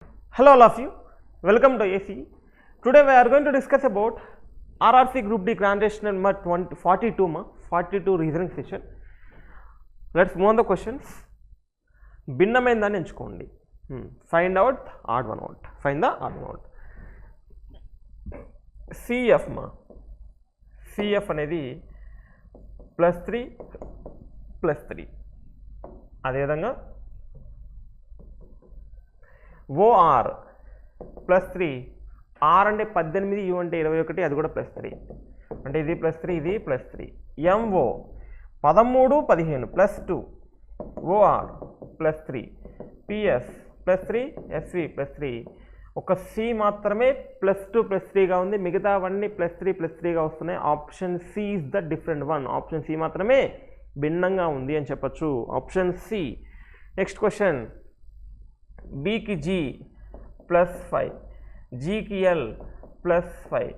Hello all of you, welcome to ACE. Today we are going to discuss about RRC Group D Grand Test number 42 reasoning session. Let's move on the questions. భిన్నమైనదాన్ని ఎంచుకోండి. Find out odd one out. Find the odd one out. CF మా CF అనేది +3 +3 అదేవిధంగా OR +3 R అంటే 18 U అంటే 21 అది కూడా +3 అంటే ఇది +3 ఇది +3 MO 13 15 +2 OR +3 PS +3 SV +3 ఒక C మాత్రమే +2 +3గా ఉంది, మిగతావన్నీ +3 +3గా వస్తున్నాయి. Option C is the different one. Option C మాత్రమే భిన్నంగా ఉంది అని చెప్పచ్చు. Option C. నెక్స్ట్ క్వశ్చన్, Bకి G +5, Gకి L +5,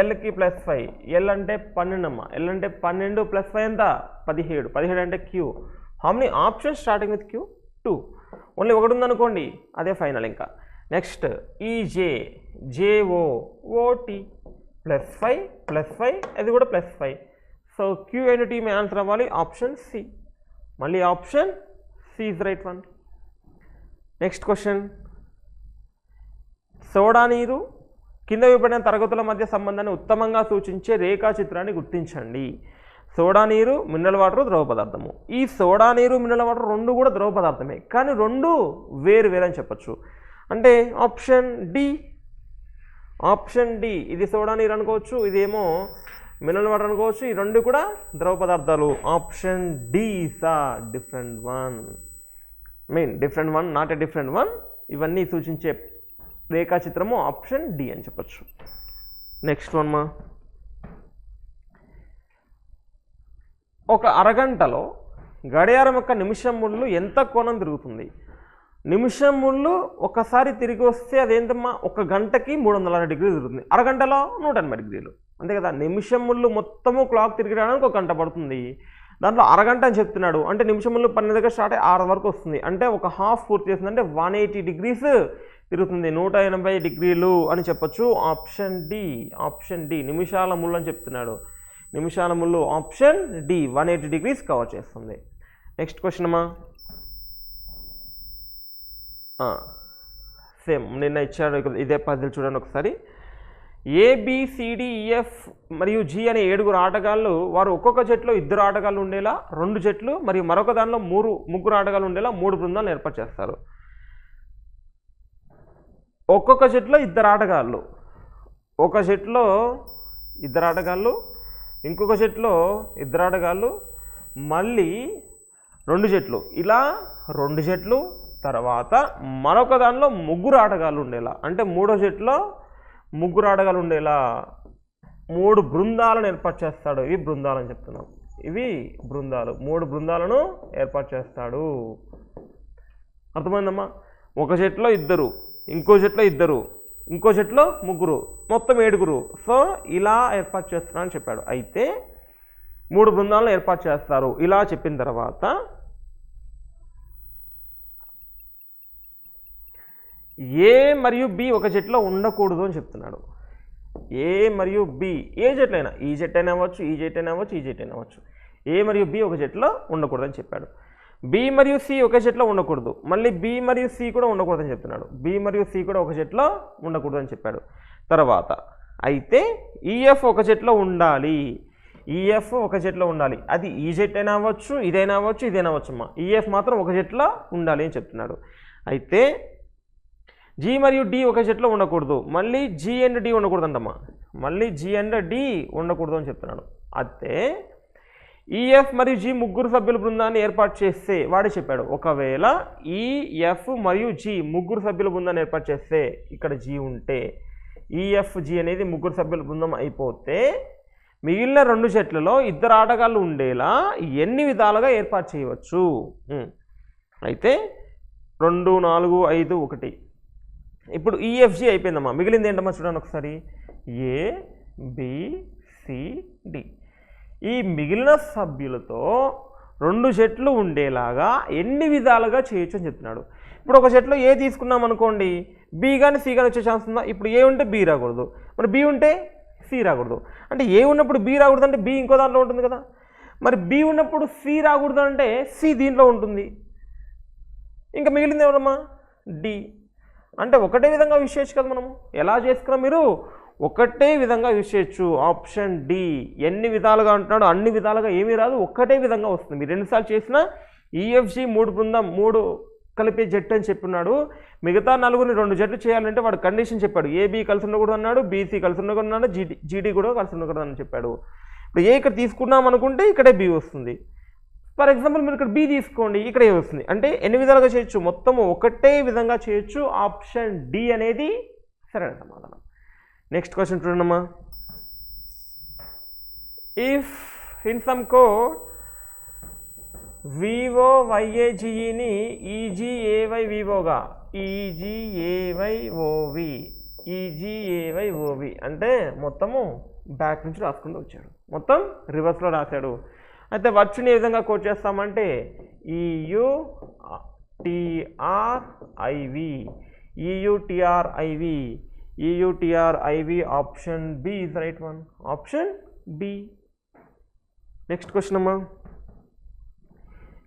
Lకి +5. L అంటే 12 అమ్మా. L అంటే 12 +5 ఎంత 17. 17 అంటే Q. How many options starting with Q? 2. Only ఒకటి ఉందనుకోండి, అదే ఫైనల్. ఇంకా నెక్స్ట్ EJ JO OT +5 అది కూడా +5. So Q and T me answer అవ్వాలి ఆప్షన్ C. మళ్ళీ option C is right one. Next question, soda నీరు కింద ఇవ్వబడిన తరగతుల మధ్య సంబంధాన్ని ఉత్తమంగా సూచించే రేఖాచిత్రాన్ని గుర్తించండి. సోడా నీరు మినరల్ వాటర్ ద్రవ పదార్థము. ఈ సోడా నీరు మినరల్ వాటర్ రెండు కూడా ద్రవ పదార్థమే, కానీ రెండు వేరు వేరు అని చెప్పచ్చు. అంటే ఆప్షన్ డి ఇది సోడా నీరు అనుకోవచ్చు, ఇదేమో మినరల్ వాటర్ అనుకోవచ్చు. ఈ రెండు కూడా ద్రవ పదార్థాలు. Option D is a different one. Different one, not a different one. ఇవన్నీ సూచించే రేఖాచిత్రము ఆప్షన్ డి అని చెప్పచ్చు. నెక్స్ట్ వన్ మా, ఒక అరగంటలో గడియారం యొక్క నిమిషం ముళ్ళు ఎంత కోణం తిరుగుతుంది? నిమిషం ముళ్ళు ఒకసారి తిరిగి వస్తే అదేంటమ్మా, ఒక గంటకి 360 డిగ్రీలు తిరుగుతుంది. అరగంటలో 180 డిగ్రీలు, అంతే కదా. నిమిషం ముళ్ళు మొత్తము క్లాక్ తిరిగి రావడానికి ఒక గంట పడుతుంది, దాంట్లో అరగంట అని చెప్తున్నాడు. అంటే నిమిషంలో 12 దగ్గర స్టార్ట్ అయ్యి 6 వరకు వస్తుంది, అంటే ఒక హాఫ్ పూర్తి చేస్తుంది. అంటే 180 డిగ్రీస్ తిరుగుతుంది, 180 డిగ్రీలు అని చెప్పచ్చు. ఆప్షన్ డి నిమిషాల ముళ్ళు అని చెప్తున్నాడు. నిమిషాల ముళ్ళు ఆప్షన్ డి 180 డిగ్రీస్ కవర్ చేస్తుంది. నెక్స్ట్ క్వశ్చన్ అమ్మా, సేమ్ నిన్న ఇచ్చాడు, ఇదే పజిల్ చూడండి ఒకసారి. ABCDEF మరియు G అనే 7 ఆటగాళ్ళు, వారు ఒక్కొక్క జట్లో 2 ఆటగాళ్ళు ఉండేలా 2 జట్లు మరియు మరొక దానిలో 3 ఆటగాళ్ళు ఉండేలా 3 బృందాలను ఏర్పాటు చేస్తారు. ఒక్కొక్క జట్లో 2 ఆటగాళ్ళు, ఒక జట్లో 2 ఆటగాళ్ళు, ఇంకొక జట్లో 2 ఆటగాళ్ళు, మళ్ళీ 2 జట్లు, ఇలా 2 జట్లు, తర్వాత మరొక దానిలో 3 ఆటగాళ్ళు ఉండేలా, అంటే 3వ జట్లో 3 ఆటగాళ్ళు ఉండేలా 3 బృందాలను ఏర్పాటు చేస్తాడు. ఇవి బృందాలు అని చెప్తున్నాం, ఇవి బృందాలు. 3 బృందాలను ఏర్పాటు చేస్తాడు. అర్థమైందమ్మా? ఒక జట్లో 2, ఇంకో జట్లో 2, ఇంకో జట్లో 3, మొత్తం 7. సో ఇలా ఏర్పాటు చేస్తున్నా అని చెప్పాడు. అయితే 3 బృందాలను ఏర్పాటు చేస్తారు. ఇలా చెప్పిన తర్వాత ఏ మరియు బి ఒక జట్లో ఉండకూడదు అని చెప్తున్నాడు. ఏ మరియు బి ఏ జట్లు అయినా, ఈ జట్ అయినా అవ్వచ్చు, ఈ జట్ అయినా అవ్వచ్చు, ఈ జట్ అయినా అవ్వచ్చు. ఏ మరియు బి ఒక జట్లో ఉండకూడదు అని చెప్పాడు. బి మరియు సి ఒక జట్లో ఉండకూడదు, మళ్ళీ బి మరియు సి కూడా ఉండకూడదని చెప్తున్నాడు. బి మరియు సి కూడా ఒక జట్లో ఉండకూడదు అని చెప్పాడు. తర్వాత అయితే ఈఎఫ్ ఒక జట్లో ఉండాలి, ఈఎఫ్ ఒక జట్లో ఉండాలి. అది ఈ జట్ అయినా అవ్వచ్చు, ఇదైనా అవ్వచ్చు, ఇదైనా అవ్వచ్చు అమ్మా. ఈఎఫ్ మాత్రం ఒక జట్లో ఉండాలి అని చెప్తున్నాడు. అయితే జీ మరియు డి ఒక జట్లో ఉండకూడదు, మళ్ళీ జీ అండ్ డి ఉండకూడదు అంటమ్మా. మళ్ళీ జీ అండ్ డి ఉండకూడదు అని చెప్తున్నాడు. అయితే ఈఎఫ్ మరియు జీ 3 సభ్యుల బృందాన్ని ఏర్పాటు చేస్తే వాడే చెప్పాడు. ఒకవేళ ఈఎఫ్ మరియు జీ 3 సభ్యుల బృందాన్ని ఏర్పాటు చేస్తే, ఇక్కడ జీ ఉంటే ఈఎఫ్ జీ అనేది 3 సభ్యుల బృందం అయిపోతే, మిగిలిన 2 జట్లలో 2 ఆటగాళ్ళు ఉండేలా ఎన్ని విధాలుగా ఏర్పాటు చేయవచ్చు? అయితే 2 4 5 1. ఇప్పుడు ఈఎఫ్జీ అయిపోయిందమ్మా, మిగిలింది ఏంటమ్మా చూడండి ఒకసారి. A B C D. ఈ మిగిలిన సభ్యులతో 2 జట్లు ఉండేలాగా ఎన్ని విధాలుగా చేయొచ్చు అని చెప్తున్నాడు. ఇప్పుడు ఒక సెట్లో ఏ తీసుకున్నాం అనుకోండి, బి కానీ సి కానీ వచ్చే ఛాన్స్ ఉందా? ఇప్పుడు ఏ ఉంటే బి రాకూడదు, మరి బి ఉంటే సి రాకూడదు. అంటే ఏ ఉన్నప్పుడు బి రాకూడదు అంటే బి ఇంకో దాంట్లో ఉంటుంది కదా. మరి బి ఉన్నప్పుడు సి రాకూడదు అంటే సి దీంట్లో ఉంటుంది. ఇంకా మిగిలింది ఎవరమ్మా? డి. అంటే ఒకటే విధంగా యూజ్ చేయొచ్చు కదా మనము. ఎలా చేసుకున్నా మీరు ఒకటే విధంగా యూజ్ చేయొచ్చు. Option D. ఎన్ని విధాలుగా అంటున్నాడు అన్ని విధాలుగా ఏమీ రాదు, ఒక్కటే విధంగా వస్తుంది. మీరు ఎన్నిసార్లు చేసినా ఈఎఫ్జి 3 బృందం 3 కలిపే జట్టు అని చెప్పినాడు. మిగతా 4ని 2 జట్లు చేయాలంటే వాడు కండిషన్ చెప్పాడు. ఏబి కలిసి ఉండకూడదు అన్నాడు, బీసీ కలిసి ఉండకూడదు అన్నాడు, జీడీ కూడా కలిసి ఉండకూడదు అని చెప్పాడు. ఇప్పుడు ఏ ఇక్కడ తీసుకున్నాం అనుకుంటే ఇక్కడే బి వస్తుంది. ఫర్ ఎగ్జాంపుల్ మీరు ఇక్కడ బి తీసుకోండి, ఇక్కడ ఏ వస్తుంది. అంటే ఎన్ని విధాలుగా చేయొచ్చు? మొత్తం ఒకటే విధంగా చేయొచ్చు. ఆప్షన్ డి అనేది సరైన సమాధానం. నెక్స్ట్ క్వశ్చన్ చూడండమ్మా. ఇఫ్ ఇన్ సమ్ కోడ్ వివో వైఏజిఈని ఈజీఏవైవివోగా ఈజీఏవైఓవి ఈజీఏవైఓవి అంటే మొత్తము బ్యాక్ నుంచి రాసుకుంటూ వచ్చాడు, మొత్తం రివర్స్లో రాశాడు. అయితే వర్చుని ఏ విధంగా కోట్ చేస్తామంటే EUTRIV EUTRIV EUTRIV. Option B is right one. Option B. Next question అమ్మా.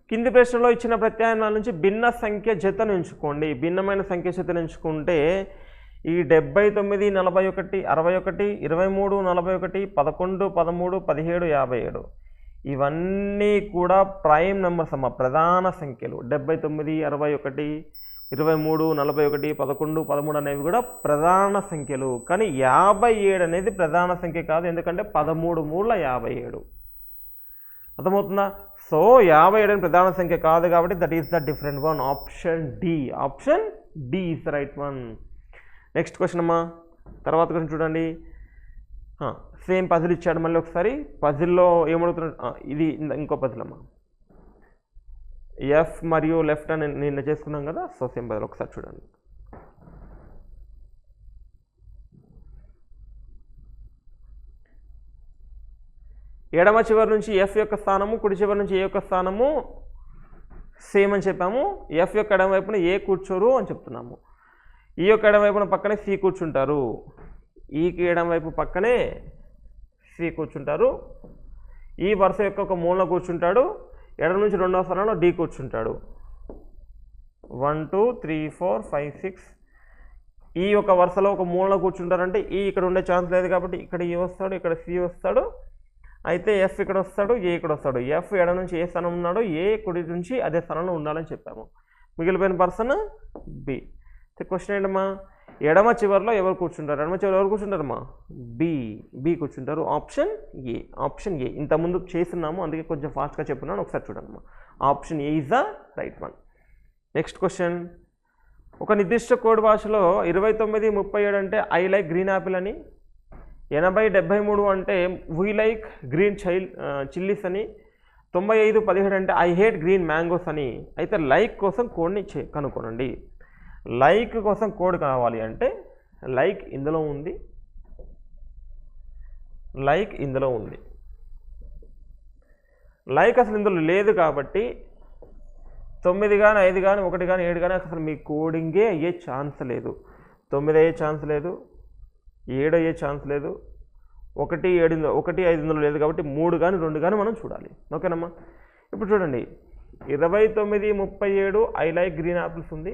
కింది ప్రశ్నలో ఇచ్చిన ప్రత్యామ్నాయాల నుంచి భిన్న సంఖ్య జతను ఎంచుకోండి. భిన్నమైన సంఖ్య జతను ఎంచుకుంటే ఈ 79, 41, 61, 23, 41, 11, 13, 17, 57 ఇవన్నీ కూడా ప్రైమ్ నెంబర్స్ అమ్మ, ప్రధాన సంఖ్యలు. 79, 61, 23, 41, 11, 13 అనేవి కూడా ప్రధాన సంఖ్యలు. కానీ 57 అనేది ప్రధాన సంఖ్య కాదు, ఎందుకంటే 13 మూల 57. అర్థమవుతుందా? సో 57 అనేది ప్రధాన సంఖ్య కాదు కాబట్టి that is the different one. Option D. Option D is the right one. Next question అమ్మా. తర్వాత క్వశ్చన్ చూడండి. సేమ్ పజిల్ ఇచ్చాడు మళ్ళీ ఒకసారి. పజిల్లో ఏమడుగుతున్నాడు? ఇది ఇంకో పజిల్ అమ్మా. ఎఫ్ మరియు లెఫ్ట్ అని నిన్న చేసుకున్నాం కదా, సో సేమ్ పజిల్ ఒకసారి చూడండి. ఎడమ చివరి నుంచి ఎఫ్ యొక్క స్థానము, కుడి చివరి నుంచి ఏ యొక్క స్థానము సేమ్ అని చెప్పాము. ఎఫ్ యొక్క ఎడమ వైపున ఏ కూర్చోరు అని చెప్తున్నాము. ఈ యొక్క ఎడమ వైపున పక్కనే సి కూర్చుంటారు, ఈకి ఎడమ వైపు పక్కనే సి కూర్చుంటారు. ఈ వరుస యొక్క ఒక మూలన కూర్చుంటాడు, ఎడమ నుంచి రెండవ స్థానంలో డి కూర్చుంటాడు. 1 2 3 4 5 6 ఈ యొక్క వరుసలో ఒక మూలన కూర్చుంటారంటే ఈ ఇక్కడ ఉండే ఛాన్స్ లేదు కాబట్టి ఇక్కడ ఈ వస్తాడు, ఇక్కడ సి వస్తాడు. అయితే ఎఫ్ ఇక్కడ వస్తాడు, ఏ ఇక్కడ వస్తాడు. ఎఫ్ ఎడ నుంచి ఏ స్థానం ఉన్నాడో ఏ కుడి నుంచి అదే స్థానంలో ఉండాలని చెప్పాము. మిగిలిపోయిన పర్సన్ బి. క్వశ్చన్ ఏంటమ్మా? ఎడమ చివరిలో ఎవరు కూర్చుంటారు? ఎడమ చివరిలో ఎవరు కూర్చుంటారమ్మా? బి కూర్చుంటారు. Option A. ఆప్షన్ ఏ ఇంతకుముందు చేస్తున్నాము, అందుకే కొంచెం ఫాస్ట్గా చెప్తున్నాను, ఒకసారి చూడండి. Option A is the right one. Next question. ఒక నిర్దిష్ట కోడ్ భాషలో 29 37 అంటే ఐ లైక్ గ్రీన్ యాపిల్ అని, 80 73 అంటే వీ లైక్ గ్రీన్ చిల్లీస్ అని, 95 17 అంటే ఐ హేట్ గ్రీన్ మ్యాంగోస్ అని. అయితే లైక్ కోసం కోడ్ని కనుక్కోనండి. లైక్ కోసం కోడ్ కావాలి అంటే లైక్ ఇందులో ఉంది, లైక్ ఇందులో ఉంది. లైక్ అసలు ఇందులో లేదు కాబట్టి 9 కానీ 5 కానీ 1 కానీ 7 కానీ అసలు మీ కోడింగే అయ్యే ఛాన్స్ లేదు. 9 అయ్యే ఛాన్స్ లేదు, 7 అయ్యే ఛాన్స్ లేదు, 1 5 ఇందులో లేదు కాబట్టి 3 కానీ 2 కానీ మనం చూడాలి. ఓకేనమ్మా. ఇప్పుడు చూడండి, 29 37 ఐ లైక్ గ్రీన్ యాపిల్స్ ఉంది,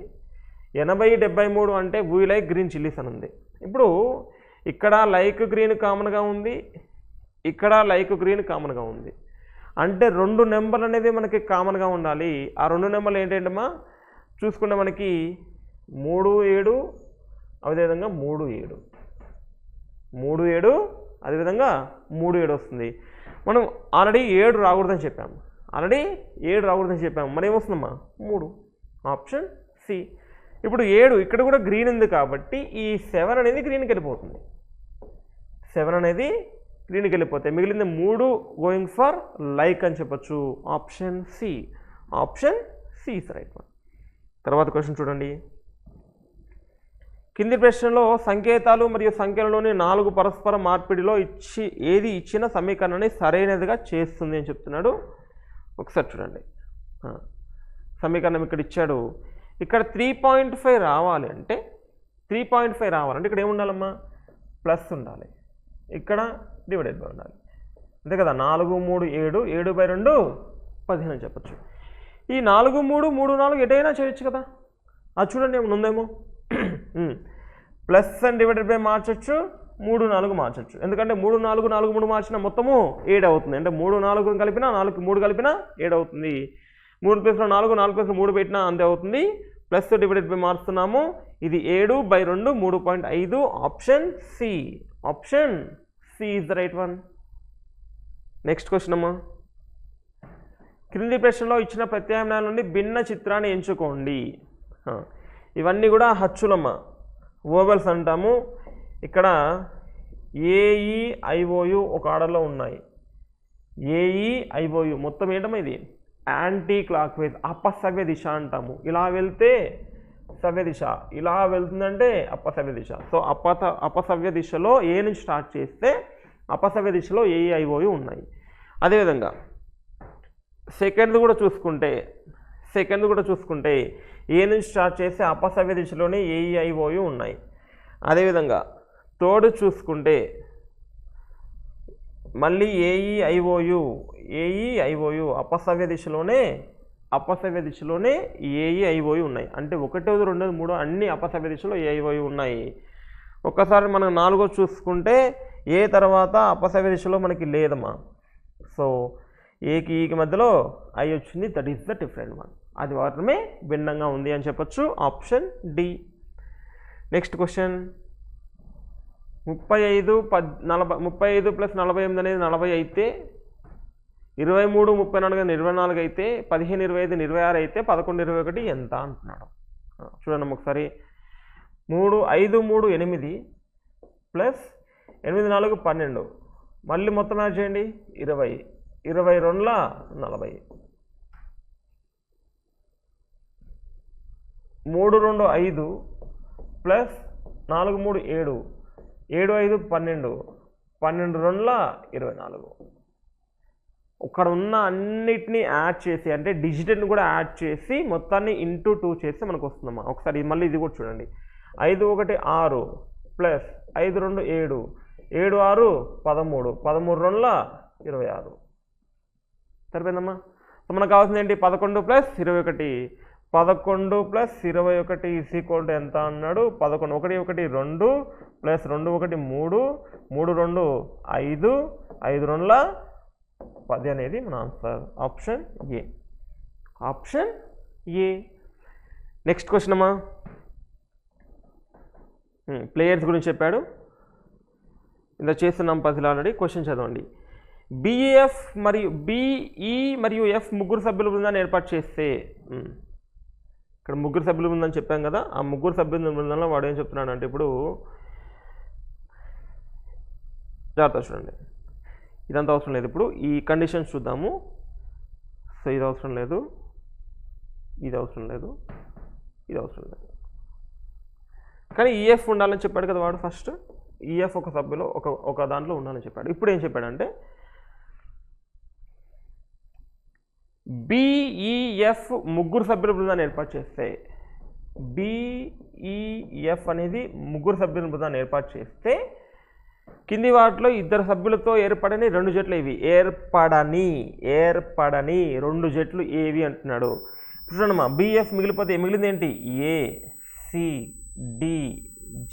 80 73 అంటే వీ లైక్ గ్రీన్ చిల్లీస్ అని ఉంది. ఇప్పుడు ఇక్కడ లైక్ గ్రీన్ కామన్గా ఉంది, ఇక్కడ లైక్ గ్రీన్ కామన్గా ఉంది. అంటే 2 నెంబర్లు అనేవి మనకి కామన్గా ఉండాలి. ఆ 2 నెంబర్లు ఏంటంటమ్మా చూసుకుంటే మనకి 3 7 అదేవిధంగా 3 7 3 7 అదేవిధంగా 3 7 వస్తుంది. మనం ఆల్రెడీ 7 రాకూడదని చెప్పాము, మరి ఏమొస్తుందమ్మా? 3. Option C. ఇప్పుడు 7 ఇక్కడ కూడా గ్రీన్ ఉంది కాబట్టి ఈ 7 అనేది గ్రీన్కి వెళ్ళిపోతుంది. 7 అనేది గ్రీన్కి వెళ్ళిపోతే మిగిలింది 3 గోయింగ్ ఫర్ లైక్ అని చెప్పొచ్చు. Option C. Option C is right one. తర్వాత క్వశ్చన్ చూడండి. కింది ప్రశ్నలో సంకేతాలు మరియు సంఖ్యలలోని 4 పరస్పర మార్పిడిలో ఏది ఇచ్చిన సమీకరణాన్ని సరైనదిగా చేస్తుంది అని చెప్తున్నాడు. ఒకసారి చూడండి. సమీకరణం ఇక్కడ ఇచ్చాడు. ఇక్కడ 3.5 రావాలి అంటే 3.5 రావాలంటే ఇక్కడ ఏముండాలమ్మా ప్లస్ ఉండాలి, ఇక్కడ డివైడెడ్ బై ఉండాలి, అంతే కదా. 4 3 7, 7/2 15 అని చెప్పచ్చు. ఈ 4 3 3 4 ఎటైనా చేయొచ్చు కదా. అది చూడండి ఏమైనా ఉందేమో. ప్లస్ అండ్ డివైడెడ్ బై మార్చచ్చు, 3 4 మార్చచ్చు. ఎందుకంటే 3 4 4 3 మార్చిన మొత్తము 7 అవుతుంది. అంటే 3 4 కలిపినా 4 3 కలిపినా 7 అవుతుంది. 3 ప్లస్లో 4 4 ప్లస్లో 3 పెట్టినా అంతే అవుతుంది. ప్లస్ డివైడెడ్ బై మారుస్తున్నాము. ఇది 7/2 3.5. Option C. Option C is the right one. Next question అమ్మా. క్రింది ప్రశ్నలో ఇచ్చిన ప్రత్యామ్నాయాల నుండి భిన్న చిత్రాన్ని ఎంచుకోండి. ఇవన్నీ కూడా హచ్చులమ్మ, ఓవెల్స్ అంటాము. ఇక్కడ ఏఈఐఓయు ఒక ఆర్డర్లో ఉన్నాయి. ఏఈఐఓయు మొత్తం ఏంటమ్మా ఇది యాంటీ క్లాక్ వైజ్, అపసవ్య దిశ అంటాము. ఇలా వెళ్తే సవ్య దిశ, ఇలా వెళ్తుందంటే అపసవ్య దిశ. సో అపసవ్య దిశలో ఏ నుంచి స్టార్ట్ చేస్తే అపసవ్య దిశలో ఏఈఐఓయు ఉన్నాయి. అదేవిధంగా సెకండ్ కూడా చూసుకుంటే ఏ నుంచి స్టార్ట్ చేస్తే అపసవ్య దిశలోనే ఏఈఐఓయు ఉన్నాయి. అదేవిధంగా థర్డ్ చూసుకుంటే మళ్ళీ ఏఈఐఓయు అపసవ్య దిశలోనే ఏఈఐఓయు ఉన్నాయి. అంటే 1, 2, 3 అన్ని అపసవ్య దిశలో ఏఈఐఓయు ఉన్నాయి. ఒక్కసారి మనం 4 చూసుకుంటే ఏ తర్వాత అపసవ్య దిశలో మనకి లేదమ్మా. సో ఏకి ఈకి మధ్యలో ఐ వచ్చింది, that is the different one. అది మాత్రమే భిన్నంగా ఉంది అని చెప్పొచ్చు. Option D. Next question. 35 + 48 అనేది 40 అయితే, 23 34 24 అయితే, 15 25 26 అయితే, 11 21 ఎంత అంటున్నాడు. చూడండి ఒకసారి. 5 3 8 ప్లస్ 8 4 12, మళ్ళీ మొత్తం యాడ్ చేయండి 20, 22 40, 3 2 5 ప్లస్ 4 3 7, 7 5 12, 12 2 24. ఇక్కడ ఉన్న అన్నిటినీ యాడ్ చేసి, అంటే డిజిటల్ని కూడా యాడ్ చేసి మొత్తాన్ని ఇంటూ 2 చేస్తే మనకు వస్తుందమ్మా. ఒకసారి మళ్ళీ ఇది కూడా చూడండి. 5 1 6 ప్లస్ 5 2 7, 7 6 13, 13 2 26. సరిపోయిందమ్మా. సో మనకు కావాల్సింది ఏంటి? 11 + 21. 11 + 21 ఎంత అన్నాడు? 11 1 1 2 ప్లస్ 2 1 3, 3 2 5, 5 2 10 అనేది మన answer. Option A. Option A. Next question అమ్మా. ప్లేయర్స్ గురించి చెప్పాడు, ఇలా చేస్తున్నాం పజిల్ ఆల్రెడీ. క్వశ్చన్ చదవండి. బిఈఎఫ్ మరియు బిఈ మరియు ఎఫ్ ముగ్గురు సభ్యుల బృందాన్ని ఏర్పాటు చేస్తే, ఇక్కడ ముగ్గురు సభ్యుల బృందని చెప్పాం కదా, ఆ ముగ్గురు సభ్యుల బృందంలో వాడు ఏం చెప్తున్నాడు అంటే, ఇప్పుడు జాగ్రత్త చూడండి, ఇదంతా అవసరం లేదు. ఇప్పుడు ఈ కండిషన్స్ చూద్దాము. సో ఇది అవసరం లేదు, ఇది అవసరం లేదు, ఇది అవసరం లేదు, కానీ ఈఎఫ్ ఉండాలని చెప్పాడు కదా వాడు. ఫస్ట్ ఈఎఫ్ ఒక సభ్యులో ఒక దాంట్లో ఉండాలని చెప్పాడు. ఇప్పుడు ఏం చెప్పాడంటే, బిఈఎఫ్ ముగ్గురు సభ్యుల బృందాన్ని ఏర్పాటు చేస్తే, బిఈఎఫ్ అనేది ముగ్గురు సభ్యుల బృందాన్ని ఏర్పాటు చేస్తే, కింది వాటిలో ఇద్దరు సభ్యులతో ఏర్పడని 2 జట్లు ఇవి. ఏర్పడని 2 జట్లు ఏవి అంటున్నాడు. చూడండమ్మా, బిఎఫ్ మిగిలిపోతే మిగిలింది ఏంటి? ఏ, సి, డి,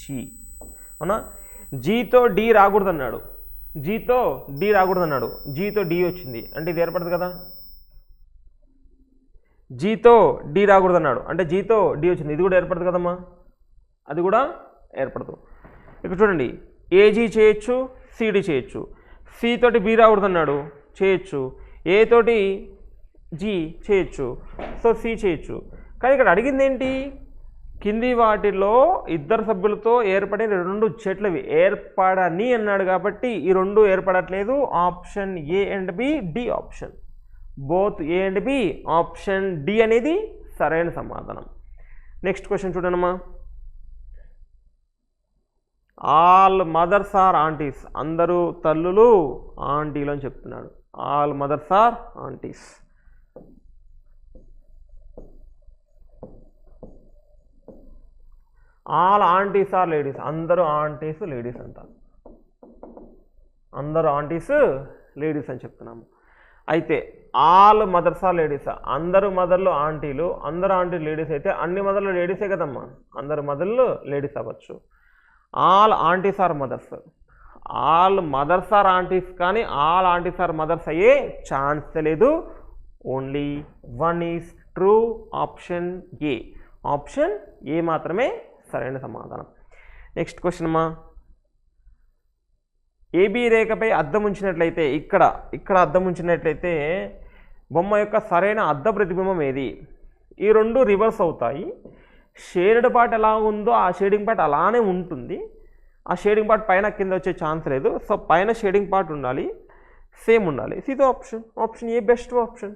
జి. అవునా? జీతో డి రాకూడదు అన్నాడు, జీతో డి వచ్చింది అంటే ఇది ఏర్పడదు కదా. జీతో డి రాకూడదు అన్నాడు అంటే జీతో డి వచ్చింది, ఇది కూడా ఏర్పడదు కదమ్మా, అది కూడా ఏర్పడదు. ఇక్కడ చూడండి, ఏజీ చేయొచ్చు, సిడి చేయొచ్చు. సి తోటి బి రాకూడదు అన్నాడు, చేయొచ్చు. ఏ తోటి జి చేయొచ్చు, సో సి చేయొచ్చు. కానీ ఇక్కడ అడిగింది ఏంటి? కింది వాటిలో ఇద్దరు సభ్యులతో ఏర్పడిన 2 జట్లవి. ఏర్పడని అన్నాడు కాబట్టి ఈ 2 ఏర్పడట్లేదు. Option A and B, D option, both A and B. Option D అనేది సరైన సమాధానం. నెక్స్ట్ క్వశ్చన్ చూడండమ్మా. ఆల్ మదర్స్ ఆర్ ఆంటీస్, అందరూ తల్లులు ఆంటీలు అని చెప్తున్నాడు. All mothers are aunties. All aunties are ladies, అందరూ ఆంటీస్ లేడీస్ అంటారు, అందరూ ఆంటీస్ లేడీస్ అని చెప్తున్నాము. అయితే ఆల్ మదర్స్ ఆర్ లేడీస్, అందరూ మదర్లు ఆంటీలు, అందరూ ఆంటీలు లేడీస్ అయితే అన్ని మదర్లు లేడీసే కదమ్మా, అందరు మదర్లు లేడీస్ అవ్వచ్చు. All aunties are mothers, all mothers are aunties, కానీ ఆల్ ఆంటీస్ ఆర్ మదర్స్ అయ్యే ఛాన్స్ లేదు. Only one is true, option A. Option A మాత్రమే సరైన సమాధానం. నెక్స్ట్ క్వశ్చన్ అమ్మా, ఏబీ రేఖపై అద్దం ఉంచినట్లయితే ఇక్కడ అద్దం ఉంచినట్లయితే బొమ్మ యొక్క సరైన అద్ద ప్రతిబింబం ఏది? ఈ రెండు రివర్స్ అవుతాయి. షేడెడ్ పార్ట్ ఎలా ఉందో ఆ షేడింగ్ పార్ట్ అలానే ఉంటుంది, ఆ షేడింగ్ పార్ట్ పైన కింద వచ్చే ఛాన్స్ లేదు. సో పైన షేడింగ్ పార్ట్ ఉండాలి, సేమ్ ఉండాలి. ఇది option, option A best option.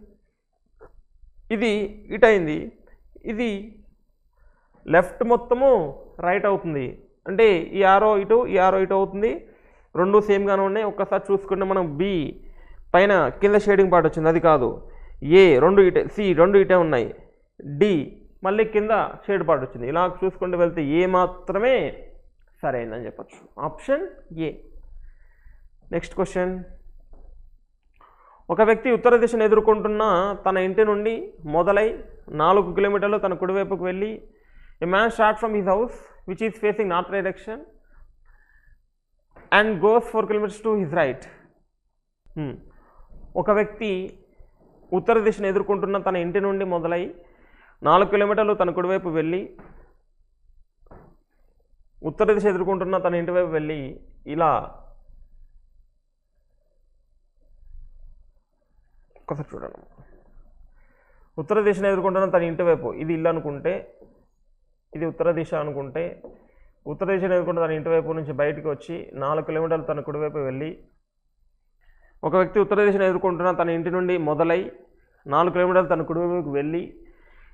ఇది ఇటు అయింది, ఇది లెఫ్ట్ మొత్తము రైట్ అవుతుంది, అంటే ఈ ఆరో ఇటు ఈ ఆరో ఇటు అవుతుంది, రెండు సేమ్గానే ఉన్నాయి. ఒక్కసారి చూసుకుంటే మనం బి పైన కింద షేడింగ్ పార్ట్ వచ్చింది, అది కాదు. ఏ రెండు ఇటే, సి రెండు ఇటే ఉన్నాయి, డి మళ్ళీ కింద షేడ్ పార్ట్ వచ్చింది. ఇలా చూసుకుంటూ వెళ్తే ఏ మాత్రమే సరైనదని చెప్పచ్చు, ఆప్షన్ ఏ. నెక్స్ట్ క్వశ్చన్, ఒక వ్యక్తి ఉత్తర దిశను ఎదుర్కొంటున్న తన ఇంటి నుండి మొదలై 4 కిలోమీటర్లు తన కుడివైపుకు వెళ్ళి ఏ man start from his house which is facing north direction and goes 4 kilometers to his right. ఒక వ్యక్తి ఉత్తర దిశను ఎదుర్కొంటున్న తన ఇంటి నుండి మొదలై 4 కిలోమీటర్లు తన కుడివైపు వెళ్ళి, ఉత్తర దిశ ఎదుర్కొంటున్న తన ఇంటి వైపు వెళ్ళి ఇలా ఒకసారి చూడండి. ఉత్తర దిశను ఎదుర్కొంటున్న తన ఇంటి వైపు, ఇది ఇల్లు అనుకుంటే, ఇది ఉత్తర దిశ అనుకుంటే, ఉత్తర దిశను ఎదుర్కొంటున్న తన ఇంటి వైపు నుంచి బయటకు వచ్చి 4 కిలోమీటర్లు తన కుడివైపు వెళ్ళి, ఒక వ్యక్తి ఉత్తర దిశను ఎదుర్కొంటున్న తన ఇంటి నుండి మొదలై 4 కిలోమీటర్లు తన కుడివైపుకి వెళ్ళి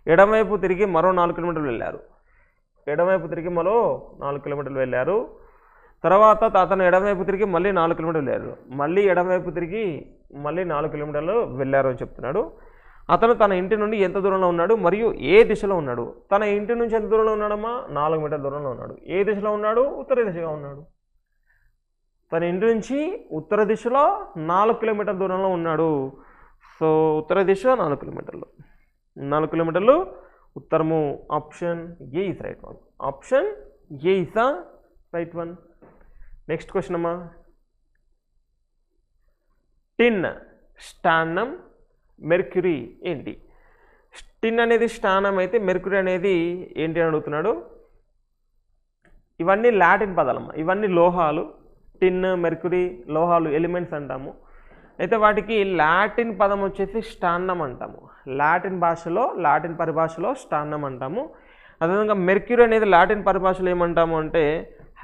ఎడమవైపు తిరిగి మరో 4 కిలోమీటర్లు వెళ్ళారు. ఎడమవైపు తిరిగి మరో 4 కిలోమీటర్లు వెళ్ళారు. తర్వాత అతను ఎడమవైపు తిరిగి మళ్ళీ 4 కిలోమీటర్లు వెళ్ళారు, మళ్ళీ ఎడమవైపు తిరిగి మళ్ళీ 4 కిలోమీటర్లు వెళ్ళారు అని చెప్తున్నాడు. అతను తన ఇంటి నుండి ఎంత దూరంలో ఉన్నాడు మరియు ఏ దిశలో ఉన్నాడు? తన ఇంటి నుంచి ఎంత దూరంలో ఉన్నాడమ్మా? 4 మీటర్ల దూరంలో ఉన్నాడు. ఏ దిశలో ఉన్నాడు? ఉత్తర దిశగా ఉన్నాడు. తన ఇంటి నుంచి ఉత్తర దిశలో 4 కిలోమీటర్ల దూరంలో ఉన్నాడు. సో ఉత్తర దిశ 4 కిలోమీటర్లు, 4 కిలోమీటర్లు ఉత్తరము. Option A is right one, option A is the right one. Next question అమ్మా, టిన్, స్టాన్నం, మెర్క్యూరీ ఏంటి? టిన్ అనేది స్టానం అయితే మెర్క్యూరీ అనేది ఏంటి అని అడుగుతున్నాడు. ఇవన్నీ లాటిన్ పదాలమ్మా, ఇవన్నీ లోహాలు. టిన్, మెర్క్యూరీ లోహాలు, ఎలిమెంట్స్ అంటాము. అయితే వాటికి లాటిన్ పదం వచ్చేసి స్టాన్నం అంటాము. లాటిన్ భాషలో, లాటిన్ పరిభాషలో స్టాన్నం అంటాము. అదేవిధంగా మెర్క్యూరీ అనేది లాటిన్ పరిభాషలో ఏమంటాము అంటే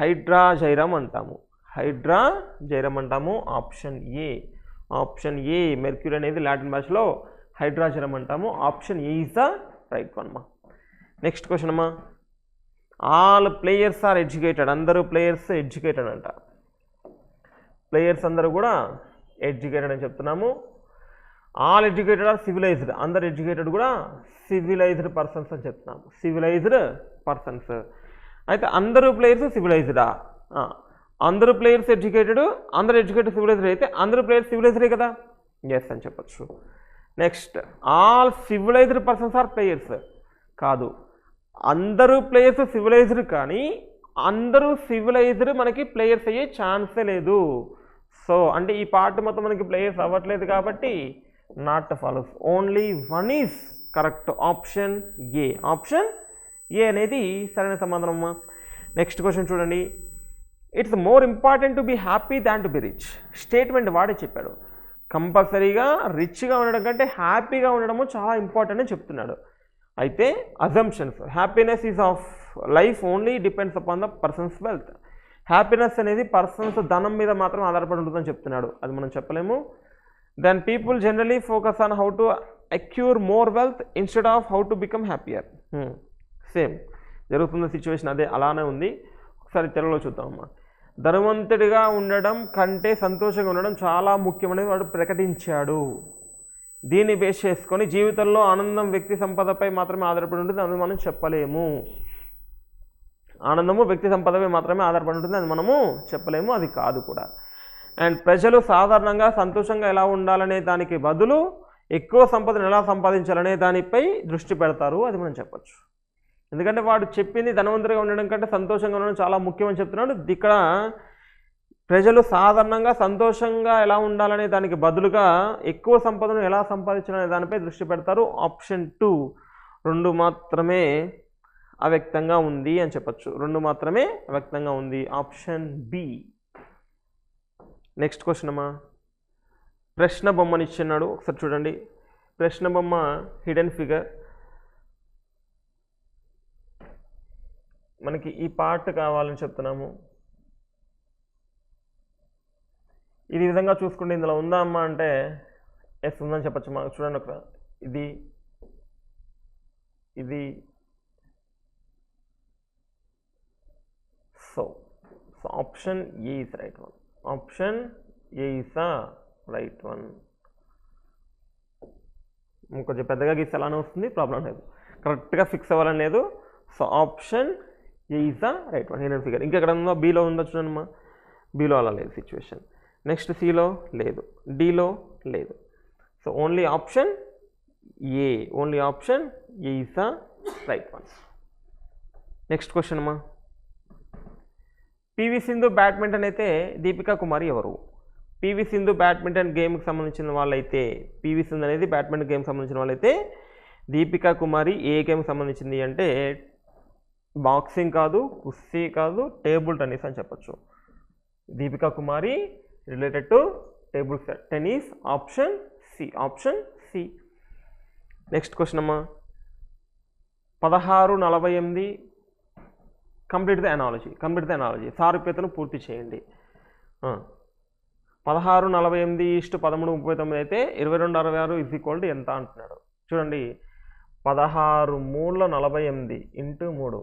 హైడ్రాజైరమ్ అంటాము. హైడ్రాజైరమ్ అంటాము. Option A, option A mercury అనేది లాటిన్ భాషలో హైడ్రాజైరమ్ అంటాము. Option A is the right one అమ్మా. నెక్స్ట్ క్వశ్చన్ అమ్మా, ఆల్ ప్లేయర్స్ ఆర్ ఎడ్యుకేటెడ్, అందరూ ప్లేయర్స్ ఎడ్యుకేటెడ్ అంట. ప్లేయర్స్ అందరూ కూడా ఎడ్యుకేటెడ్ అని చెప్తున్నాము. ఆల్ ఎడ్యుకేటెడ్ ఆర్ సివిలైజ్డ్, అందరు ఎడ్యుకేటెడ్ కూడా సివిలైజ్డ్ పర్సన్స్ అని చెప్తున్నాము. Civilized persons. అయితే అందరూ ప్లేయర్స్ సివిలైజ్డా? అందరూ ప్లేయర్స్ ఎడ్యుకేటెడ్, అందరూ ఎడ్యుకేటెడ్ సివిలైజ్డ్ అయితే అందరూ ప్లేయర్స్ సివిలైజ్డే కదా, ఎస్ అని చెప్పచ్చు. Next, all civilized persons are players కాదు, అందరూ ప్లేయర్స్ సివిలైజ్డ్ కానీ అందరూ సివిలైజ్డ్ మనకి ప్లేయర్స్ అయ్యే ఛాన్సే లేదు. సో అంటే ఈ పార్ట్ మొత్తం మనకి ప్లేయర్స్ అవ్వట్లేదు కాబట్టి not follows, only one is correct, option A. Option A అనేది సరైన సమాధానం అమ్మా. నెక్స్ట్ క్వశ్చన్ చూడండి, it's more important to be happy than to be rich. Statement వాడే చెప్పాడు. కంపల్సరీగా రిచ్గా ఉండడం కంటే హ్యాపీగా ఉండడము చాలా ఇంపార్టెంట్ అని చెప్తున్నాడు. అయితే assumptions, happiness is of life only depends upon the person's wealth. Happiness అనేది పర్సన్స్ ధనం మీద మాత్రం ఆధారపడి ఉంటుందని చెప్తున్నాడు, అది మనం చెప్పలేము. Then people generally focus on how to acquire more wealth instead of how to become happier. Same జరుగుతున్న సిచ్యువేషన్ అదే, అలానే ఉంది. ఒకసారి తెలుగులో చూద్దామమ్మా. ధనవంతుడిగా ఉండడం కంటే సంతోషంగా ఉండడం చాలా ముఖ్యమని వాడు ప్రకటించాడు. దీన్ని బేస్ చేసుకొని జీవితంలో ఆనందం వ్యక్తి సంపదపై మాత్రమే ఆధారపడి ఉంటుంది, అది మనం చెప్పలేము. ఆనందము వ్యక్తి సంపదపై మాత్రమే ఆధారపడి ఉంటుంది, అది మనము చెప్పలేము, అది కాదు కూడా. అండ్ ప్రజలు సాధారణంగా సంతోషంగా ఎలా ఉండాలనే దానికి బదులు ఎక్కువ సంపదను ఎలా సంపాదించాలనే దానిపై దృష్టి పెడతారు, అది మనం చెప్పచ్చు. ఎందుకంటే వాడు చెప్పింది ధనవంతుడిగా ఉండడం కంటే సంతోషంగా ఉండడం చాలా ముఖ్యమని చెప్తున్నాడు. ఇక్కడ ప్రజలు సాధారణంగా సంతోషంగా ఎలా ఉండాలనే దానికి బదులుగా ఎక్కువ సంపదను ఎలా సంపాదించాలనే దానిపై దృష్టి పెడతారు. ఆప్షన్ 2 2 మాత్రమే అవ్యక్తంగా ఉంది అని చెప్పచ్చు. 2 మాత్రమే అవ్యక్తంగా ఉంది. Option B. నెక్స్ట్ క్వశ్చన్ అమ్మా, ప్రశ్న బొమ్మని ఇచ్చిన్నాడు, ఒకసారి చూడండి. ప్రశ్న బొమ్మ హిడెన్ ఫిగర్. మనకి ఈ పార్ట్ కావాలని చెప్తున్నాము. ఇది విధంగా చూసుకుంటే ఇందులో ఉందా అమ్మా అంటే ఎస్ ఉందని చెప్పచ్చు. మాకు చూడండి ఒక ఇది ఇది so option A is right one. Option A is right one. కొంచెం పెద్దగా గీస్తే అలానే వస్తుంది, ప్రాబ్లం లేదు, కరెక్ట్గా ఫిక్స్ అవ్వాలని లేదు. So option A is right one, hidden figure. ఇంకెక్కడ ఉందో, బీలో ఉందో చూడమ్మా, బీలో అలా లేదు సిచ్యువేషన్. నెక్స్ట్ సిలో లేదు, డీలో లేదు. So only option A, only option A is the right one. Next question అమ్మా, పివి సింధు బ్యాడ్మింటన్ అయితే దీపికా కుమారి ఎవరు? పివి సింధు బ్యాడ్మింటన్ గేమ్కి సంబంధించిన వాళ్ళైతే, పివి సింధు అనేది బ్యాడ్మింటన్ గేమ్కి సంబంధించిన వాళ్ళైతే దీపికా కుమారి ఏ గేమ్కి సంబంధించింది అంటే బాక్సింగ్ కాదు, కుస్తీ కాదు, టేబుల్ టెన్నిస్ అని చెప్పచ్చు. Deepika Kumari related to table tennis. Option C, option C. Next question అమ్మా, 16:48 complete the analogy. Complete the analogy, సారూప్యతను పూర్తి చేయండి. 16:48:13:39 అయితే 22:66 ఎంత అంటున్నాడు. చూడండి, 16 మూల 48 ఇంటూ 3,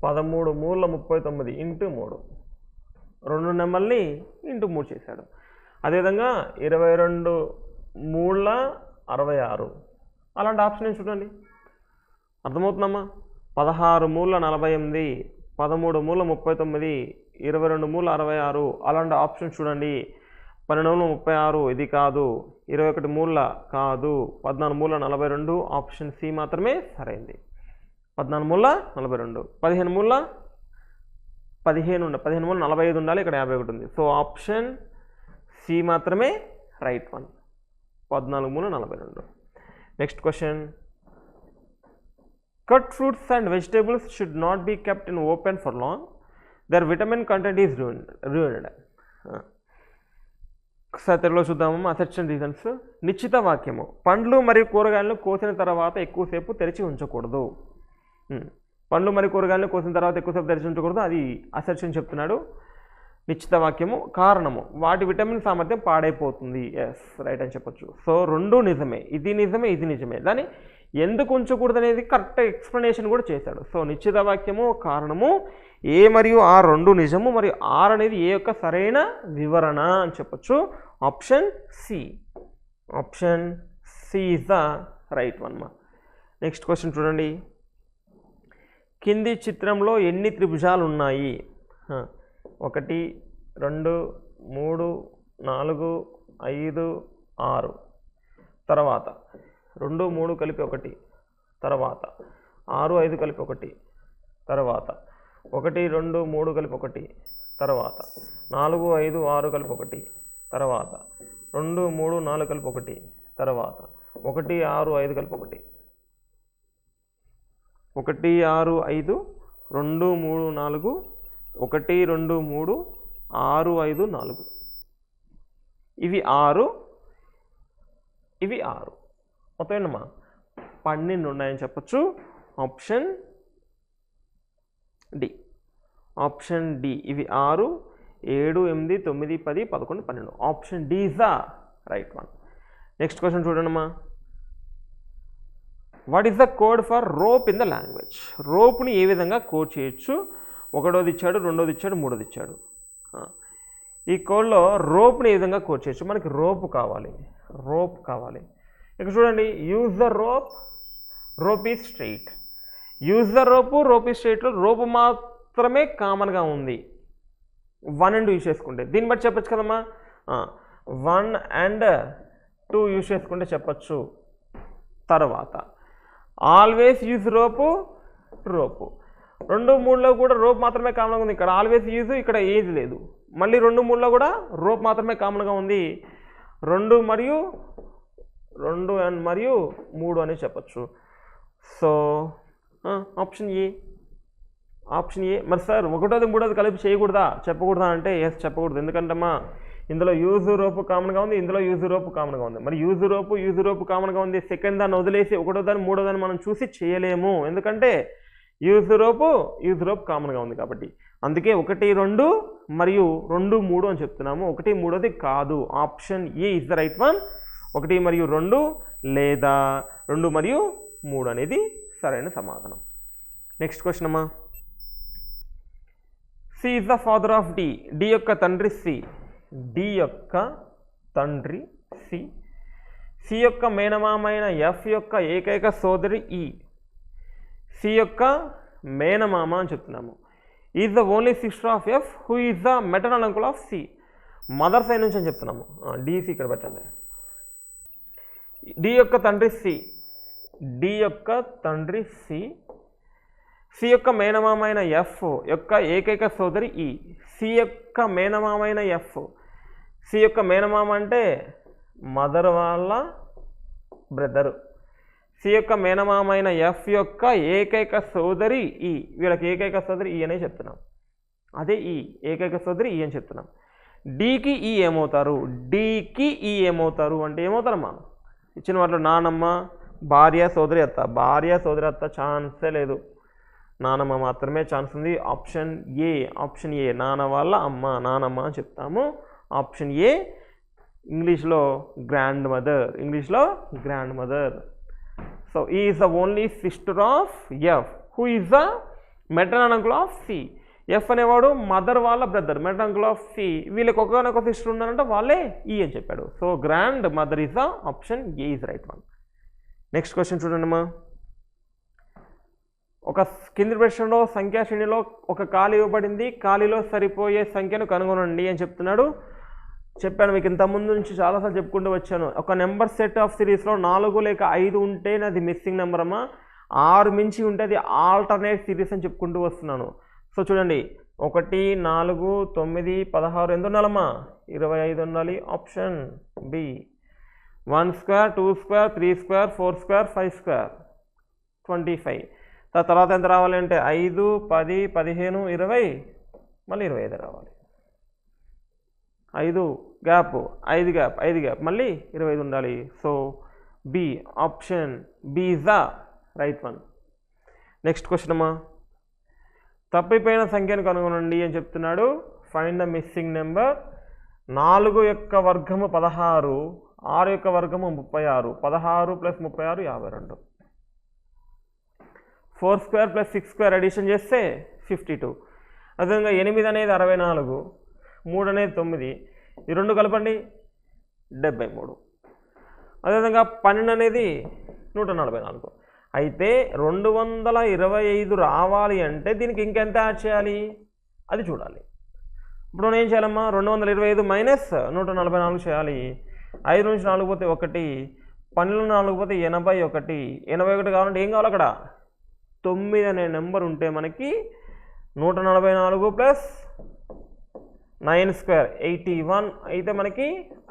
13 మూల 39 ఇంటూ 3, 2 నెంబర్ని ఇంటూ 3 చేశాడు. అదేవిధంగా 22 మూల 66 అలాంటి ఆప్షన్ చూడండి, అర్థమవుతుందమ్మా. 16 మూల 48, 13 మూల 39, 22 మూల 66 అలాంటి ఆప్షన్ చూడండి. 12 మూల 36 ఇది కాదు, 21 మూల కాదు, 14 మూల 42 ఆప్షన్ సి మాత్రమే సరైంది. 14 మూల 42, 15 మూల 45 ఉండాలి, ఇక్కడ 51 ఉంది. సో ఆప్షన్ సి మాత్రమే రైట్ వన్, 14 మూల 42. Next question, cut fruits and vegetables should not be kept in open for long. Their vitamin content is ruined. తెలుగులో చూద్దాము. అసెప్షన్ రీజన్స్. నిశ్చిత వాక్యము, పండ్లు మరియు కూరగాయలను కోసిన తర్వాత ఎక్కువసేపు తెరిచి ఉంచకూడదు. పండ్లు మరియు కూరగాయలను కోసిన తర్వాత ఎక్కువసేపు తెరిచి ఉంచకూడదు, అది అసెప్షన్ చెప్తున్నాడు. నిశ్చిత వాక్యము, కారణము, వాటి విటమిన్ సామర్థ్యం పాడైపోతుంది. ఎస్ రైట్ అని చెప్పొచ్చు. సో 2 నిజమే, ఇది నిజమే, ఇది నిజమే. దాన్ని ఎందుకు ఉంచకూడదు అనేది కరెక్ట్ ఎక్స్ప్లెనేషన్ కూడా చేశాడు. సో నిశ్చిత వాక్యము, కారణము, ఏ మరియు ఆర్ 2 నిజము, మరియు ఆర్ అనేది ఏ యొక్క సరైన వివరణ అని చెప్పొచ్చు. Option C, option C is the right one మా. నెక్స్ట్ క్వశ్చన్ చూడండి, కింది చిత్రంలో ఎన్ని త్రిభుజాలు ఉన్నాయి? 1 2 3 4 5 6, తర్వాత 2 3 కలిపి 1, తర్వాత 6 5 కలిపి 1, తర్వాత 1 2 3 కలిపి 1, తర్వాత 4 5 6 కలిపి 1, తర్వాత 2 3 4 కలిపి 1, తర్వాత 1 6 5 కలిపి 1, 1 6 5 2 3 4, 1 2 3 6 5 4, ఇవి 6, ఇవి 6, మొత్తం ఏంటమ్మా 12 ఉన్నాయని చెప్పచ్చు. Option D, option D. ఇవి 6 7 8 9 10 11 12. Option D is the right one. Next question చూడండమ్మా, what is the code for rope in the language? రోప్ని ఏ విధంగా కోడ్ చేయొచ్చు? 1వ ఇచ్చాడు, 2వ ఇచ్చాడు, 3వ ఇచ్చాడు. ఈ కోడ్లో రోప్ని ఏ విధంగా కోడ్ చేయొచ్చు? మనకి రోప్ కావాలి, రోప్ కావాలి. ఇక్కడ చూడండి, use the rope, rope is straight. Use the rope, rope స్టేట్లో రోపు మాత్రమే కామన్గా ఉంది. 1 and 2 యూజ్ చేసుకుంటే దీన్ని బట్టి చెప్పచ్చు కదమ్మా. 1 and 2 యూజ్ చేసుకుంటే చెప్పచ్చు. తర్వాత ఆల్వేస్ యూజ్ రోపు, 2, 3లో కూడా రోప్ మాత్రమే కామన్గా ఉంది. ఇక్కడ ఆల్వేస్ యూజ్, ఇక్కడ ఏది లేదు. మళ్ళీ 2, 3లో కూడా రోప్ మాత్రమే కామన్గా ఉంది. 2 మరియు 3 అని చెప్పచ్చు. So option A. మరి సార్ 1వ 3వ కలిపి చేయకూడదా, చెప్పకూడదా అంటే ఎస్ చెప్పకూడదు. ఎందుకంటమ్మా ఇందులో యూజ్ రోపు కామన్గా ఉంది, ఇందులో యూజ్ రోపు కామన్గా ఉంది. మరి యూజ్ రోపు కామన్గా ఉంది. సెకండ్ దాన్ని వదిలేసి 1వ దాన్ని 3వ దాన్ని మనం చూసి చేయలేము. ఎందుకంటే యూజ్ రోపు కామన్గా ఉంది కాబట్టి. అందుకే 1, 2 మరియు 2, 3 అని చెప్తున్నాము. 1, 3ది కాదు. Option A is the right one. 1 మరియు 2 లేదా 2 మరియు 3 అనేది సరైన సమాధానం. నెక్స్ట్ క్వశ్చన్ అమ్మా. C is the father of D. D యొక్క తండ్రి సి. డి యొక్క తండ్రి సి. సి యొక్క మేనమామైన ఎఫ్ యొక్క ఏకైక సోదరి ఈ. సి యొక్క మేనమామ అని చెప్తున్నాము. Is the only sister of F who is the maternal uncle of C. Mother side నుంచి అని చెప్తున్నాము. డిసి ఇక్కడ పెట్టండి. డి యొక్క తండ్రి సి. డి యొక్క తండ్రి సి. సి యొక్క మేనమామైన ఎఫ్ యొక్క ఏకైక సోదరి ఈ. సి యొక్క మేనమామైన ఎఫ్. సి యొక్క మేనమామ అంటే మదర్ వాళ్ళ బ్రదరు. సి యొక్క మేనమామైన ఎఫ్ యొక్క ఏకైక సోదరి ఈ. వీళ్ళకి ఏకైక సోదరి ఈ అనే చెప్తున్నాం. అదే ఈ ఏకైక సోదరి ఈ అని చెప్తున్నాం. డికి ఈ ఏమవుతారు? డికి ఈ ఏమవుతారు అంటే ఏమవుతారమ్మా? ఇచ్చిన వాటిలో నానమ్మ, భార్య, సోదరి అత్త. భార్య, సోదరి అత్త ఛాన్సే లేదు. నానమ్మ మాత్రమే ఛాన్స్ ఉంది. ఆప్షన్ ఏ నాన్న వాళ్ళ అమ్మ, నానమ్మ అని చెప్తాము. ఆప్షన్ ఏ ఇంగ్లీష్లో grand mother. So E is the only sister of F who is the maternal uncle of C. F అనేవాడు మదర్ వాళ్ళ brother, maternal uncle of C. వీళ్ళకి ఒక సిస్టర్ ఉన్నారంటే వాళ్ళే ఈ అని చెప్పాడు. So grand mother is the option A is right one. Next question చూడండి అమ్మా. ఒక కింది ప్రశ్నలో సంఖ్యా శ్రేణిలో ఒక ఖాళీ ఇవ్వబడింది. ఖాళీలో సరిపోయే సంఖ్యను కనుగొనండి అని చెప్తున్నాడు. చెప్పాను మీకు ఇంతకుముందు నుంచి చాలాసార్లు చెప్పుకుంటూ వచ్చాను. ఒక నెంబర్ సెట్ ఆఫ్ సిరీస్లో 4 లేక 5 ఉంటేనే అది మిస్సింగ్ నెంబర్ అమ్మా. 6 మించి ఉంటే అది ఆల్టర్నేట్ సిరీస్ అని చెప్పుకుంటూ వస్తున్నాను. సో చూడండి 1, 4, 9, 16 ఎంత ఉండాలమ్మా? 25 ఉండాలి. Option B. 1 square, 2 square, 3 square, 4 square, 5 square, 25. తర్వాత ఎంత రావాలి అంటే 5, 10, 15, 20, మళ్ళీ 25 రావాలి. 5 గ్యాప్, 5 గ్యాప్, మళ్ళీ 25 ఉండాలి. So B, option B is the right one. Next question అమ్మా. తప్పిపోయిన సంఖ్యను కనుగొనండి అని చెప్తున్నాడు. Find the missing number. 4 యొక్క వర్గము 16, 6 యొక్క వర్గము 36, 16 + 36 52. 4 స్క్వేర్ + 6 స్క్వేర్ అడిషన్ చేస్తే 52. అదేవిధంగా 8 అనేది 64, 3 అనేది 9, ఈ 2 కలపండి 73. అదేవిధంగా 12 అనేది 144. అయితే 225 రావాలి అంటే దీనికి ఇంకెంత యాడ్ చేయాలి అది చూడాలి. ఇప్పుడు మనం ఏం చేయాలమ్మా? 225 మైనస్ 144 చేయాలి. 5 నుంచి 4 పోతే 1, 12 4 పోతే 81. 81 కావాలంటే ఏం కావాలి? అక్కడ 9 అనే నెంబర్ ఉంటే మనకి 144 + 9 స్క్వేర్ 81 అయితే మనకి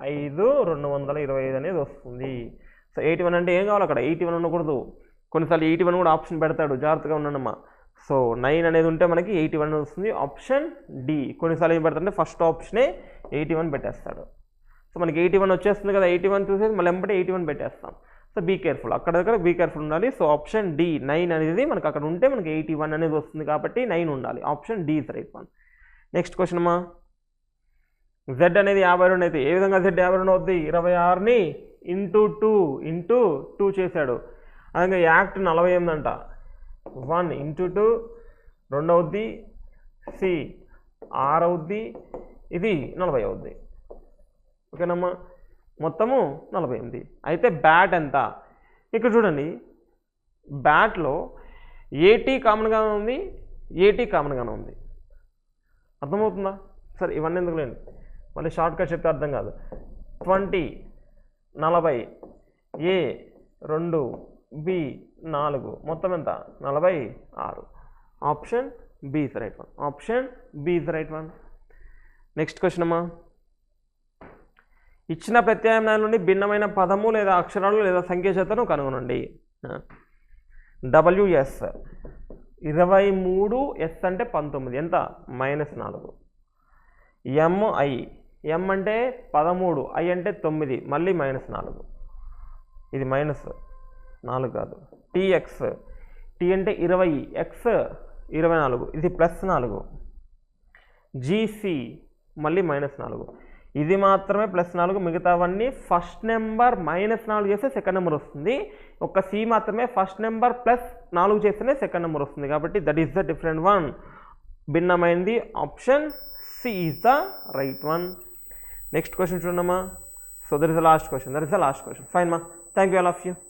5 225 అనేది వస్తుంది. సో 81 అంటే ఏం కావాలి? అక్కడ 81 ఉండకూడదు. కొన్నిసార్లు 81 కూడా ఆప్షన్ పెడతాడు, జాగ్రత్తగా ఉన్నానమ్మా. సో 9 అనేది ఉంటే మనకి 81 వస్తుంది. Option D. కొన్నిసార్లు ఏం పెడతాడంటే ఫస్ట్ ఆప్షనే 81 పెట్టేస్తాడు. సో మనకి 81 వచ్చేస్తుంది కదా. 81 చూసేసి మళ్ళీ ఎంబటే 81 పెట్టేస్తాం. సో బీ కేర్ఫుల్, అక్కడ దగ్గర బీ కేర్ఫుల్ ఉండాలి. సో ఆప్షన్ డి 9 అనేది మనకు అక్కడ ఉంటే మనకి 81 అనేది వస్తుంది కాబట్టి 9 ఉండాలి. Option D is right one. Next question అమ్మా. జెడ్ అనేది 52 అయితే ఏ విధంగా జెడ్ 52 అవుద్ది? 26ని ఇంటూ 2 చేశాడు. అదే యాక్ట్ 48 అంట. 1 × 2 2 అవుద్ది. సి 6 అవుద్ది. ఇది 40 అవుద్ది. ఓకేనమ్మా, మొత్తము 48. అయితే బ్యాట్ ఎంత? ఇక్కడ చూడండి, బ్యాట్లో ఏటీ కామన్గానే ఉంది, ఏటీ కామన్గానే ఉంది. అర్థమవుతుందా? సరే ఇవన్నీ ఎందుకు లేండి, మళ్ళీ షార్ట్ కట్ చెప్తే అర్థం కాదు. 20 40 ఏ 2 బి 4 మొత్తం ఎంత 46. Option B is right one. Option B is right one. Next question అమ్మా. ఇచ్చిన ప్రత్యామ్నాయం నుండి భిన్నమైన పదము లేదా అక్షరాలు లేదా సంఖ్య చేతను కనుగొనండి. WS 23, ఎస్ అంటే 19 ఎంత -4. MI ఎం అంటే 13, ఐ అంటే 9 మళ్ళీ -4, ఇది -4 కాదు. TX టీ అంటే 20, ఎక్స్ 24, ఇది +4. GC మళ్ళీ -4, ఇది మాత్రమే +4, మిగతావన్నీ ఫస్ట్ నెంబర్ -4 చేస్తే సెకండ్ నెంబర్ వస్తుంది. ఒక సి మాత్రమే ఫస్ట్ నెంబర్ +4 చేస్తేనే సెకండ్ నెంబర్ వస్తుంది. కాబట్టి that is the different one. భిన్నమైనది option C is the right one. Next question చూడమ్మా. So that is the last question. Fine మా. Thank you all of you.